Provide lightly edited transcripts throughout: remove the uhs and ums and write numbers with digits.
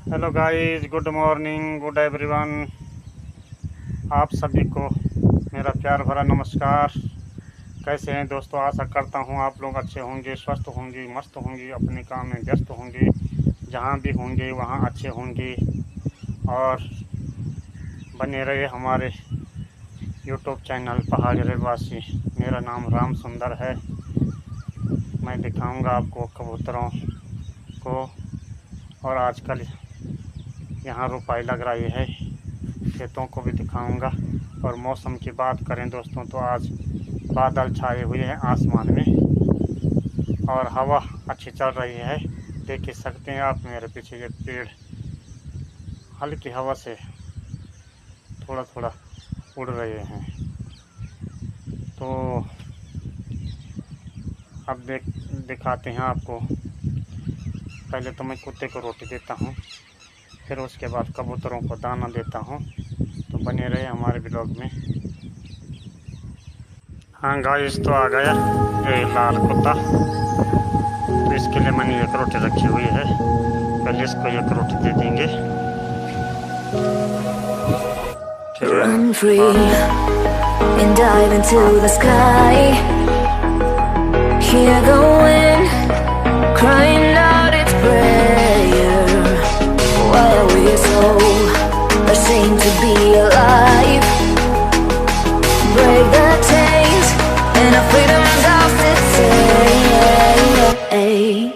Hello guys, good morning, good everyone. आप सभी को मेरा प्यार भरा नमस्कार। कैसे हैं दोस्तों? आशा करता हूं आप लोग अच्छे होंगे, स्वस्थ होंगे, मस्त होंगे, अपने काम में व्यस्त होंगे, जहां भी होंगे वहां अच्छे होंगे। और बने रहे हमारे यूट्यूब चैनल पहाड़ी रहवासी। मेरा नाम राम सुंदर है। मैं दिखाऊंगा आपको कबूतरों को, और आजकल यहाँ रुपाई लग रही है, खेतों को भी दिखाऊंगा। और मौसम की बात करें दोस्तों तो आज बादल छाए हुए हैं आसमान में और हवा अच्छी चल रही है। देख ही सकते हैं आप मेरे पीछे ये पेड़ हल्की हवा से थोड़ा थोड़ा उड़ रहे हैं। तो अब दिखाते हैं आपको। पहले तो मैं कुत्ते को रोटी देता हूँ, फिर उसके बाद कबूतरों को दाना देता हूँ। तो बने रहे हमारे ब्लॉग में। हाँ गाइस, तो आ गया ये लाल कुत्ता। तो इसके लिए मैंने एक रोटी रखी हुई है। पहले इसको एक रोटी दे देंगे। Run free and dive into the sky. Hear the wind crying out its prayer. Why are we so ashamed to be alive? Break the chains and our freedom's ours to take.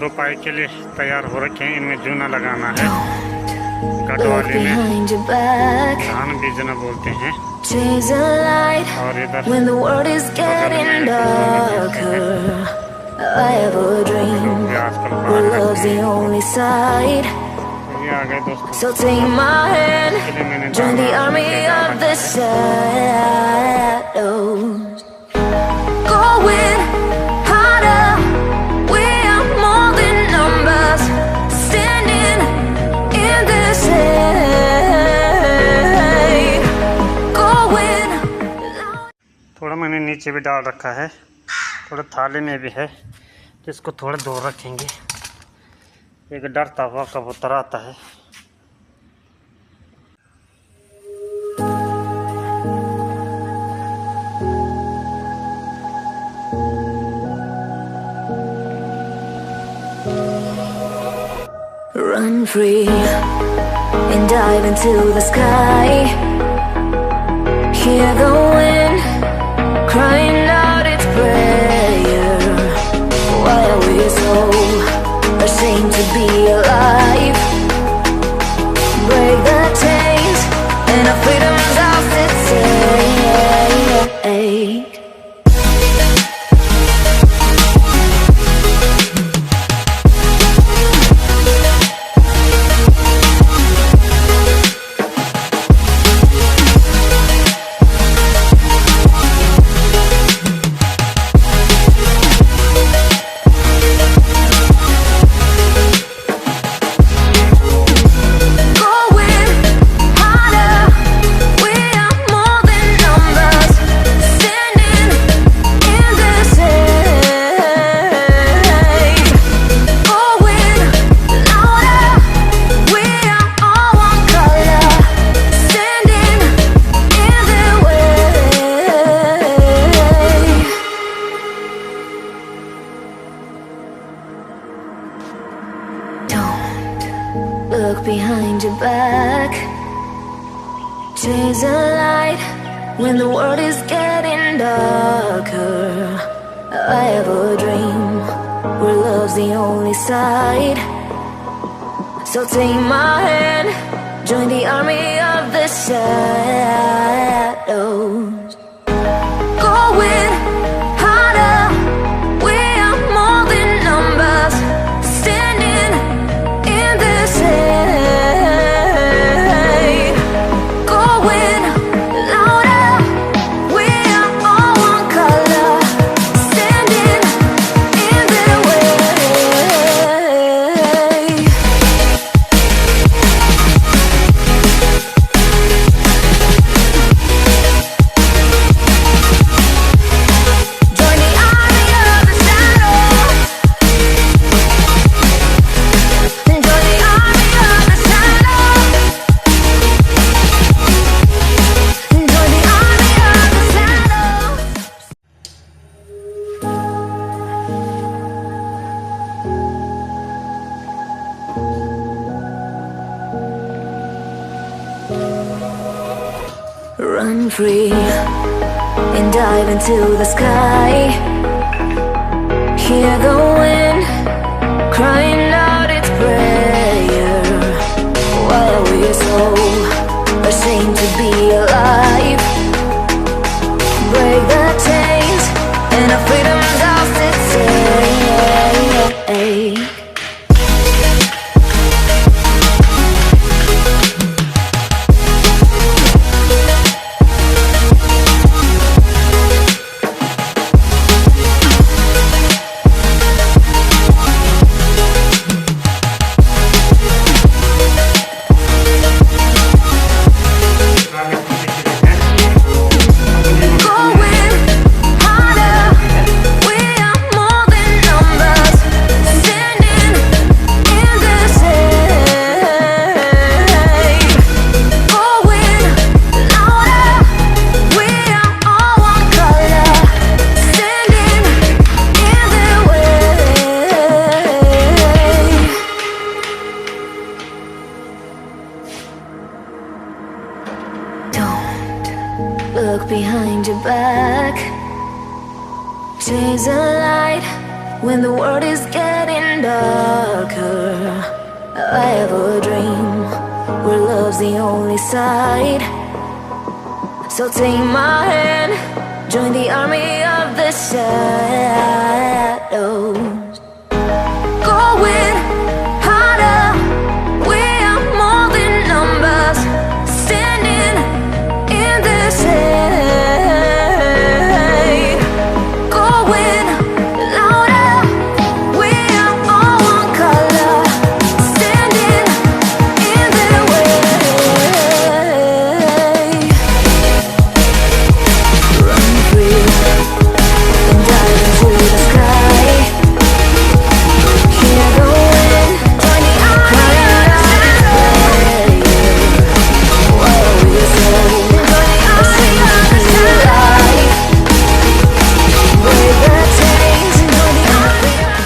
रुपाई के लिए तैयार हो रखे हैं। इनमें जूना लगाना है। गढ़वाली में धान बीजना बोलते हैं। और इधर ये आ गए दोस्तों। मैंने थोड़ा मैंने नीचे भी डाल रखा है, थोड़ा थाली में भी है, तो इसको थोड़ा दूर रखेंगे। एक डरता हुआ कबूतर आता है। Run free and dive into the sky. Hear the wind crying out its prayer. Why are we so ashamed to be alive? Break the chains and our freedom's ours to take. Look behind your back. Chase a light when the world is getting darker. I have a dream where love's the only side. So take my hand, join the army of the shadows. Going harder, we are more than numbers, standing in the shade. Going louder, we are all one color, standing in the way. Join the army of the shadows. Join the army of the shadows. Join the army of the shadows. Run free and dive into the sky. Hear the wind crying out its prayer. Why are we so ashamed to be alive? Break the chains and our freedom's ours to take. Going harder, we are more than numbers, standing in the shade. Going louder, we are all one color, standing in the way. Don't look behind your back. Chase a light when the world is getting darker. I have a dream where love's the only side. So take my hand, join the army of the shadows. Going harder, we are more than numbers, standing in the shade. Going louder, we are all one color, standing in the way. Run free and dive into the sky. Hear the wind, join the army of the shadows. Why are we so ashamed to be alive? Break the chains and join the army of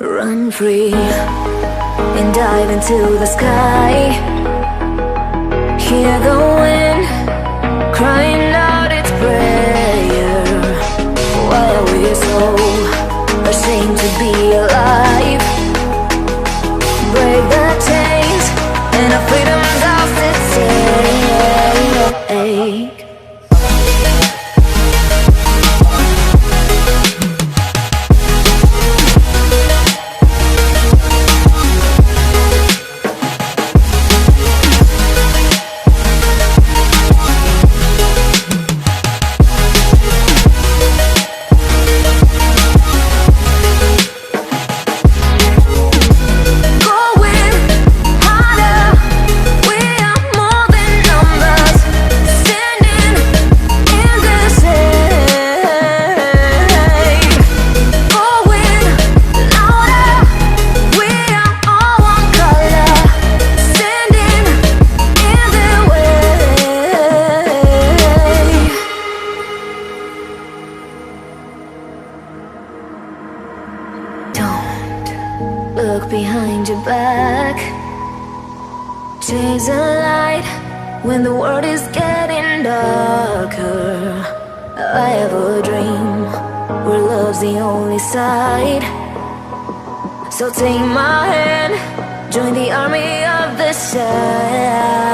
Run free and dive into the sky. Hear the wind crying out its prayer. Why are we so ashamed to be alive? Break the chains and our freedom's ours to take. Chase a light when the world is getting darker. I have a dream where love's the only side. So take my hand, join the army of the shadows.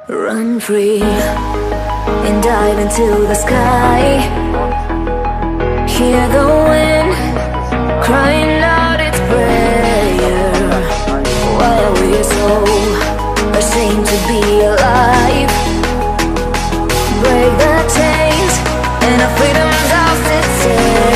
Run free and dive into the sky. Hear the wind crying out its prayer. Why are we so ashamed to be alive? Break the chains and our freedom's ours to take.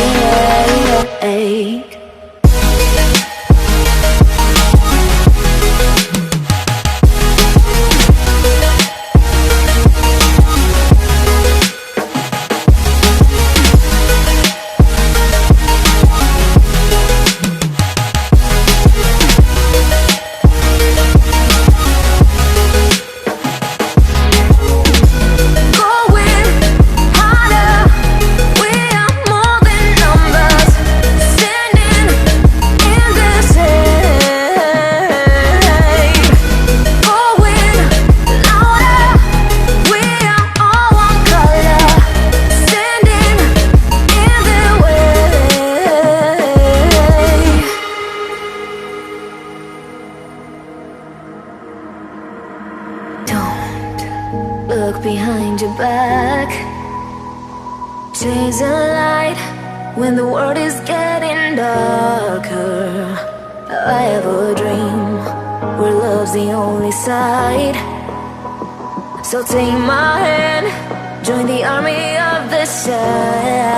Look behind your back. Chase a light when the world is getting darker. I have a dream where love's the only side. So take my hand, join the army of the shadows.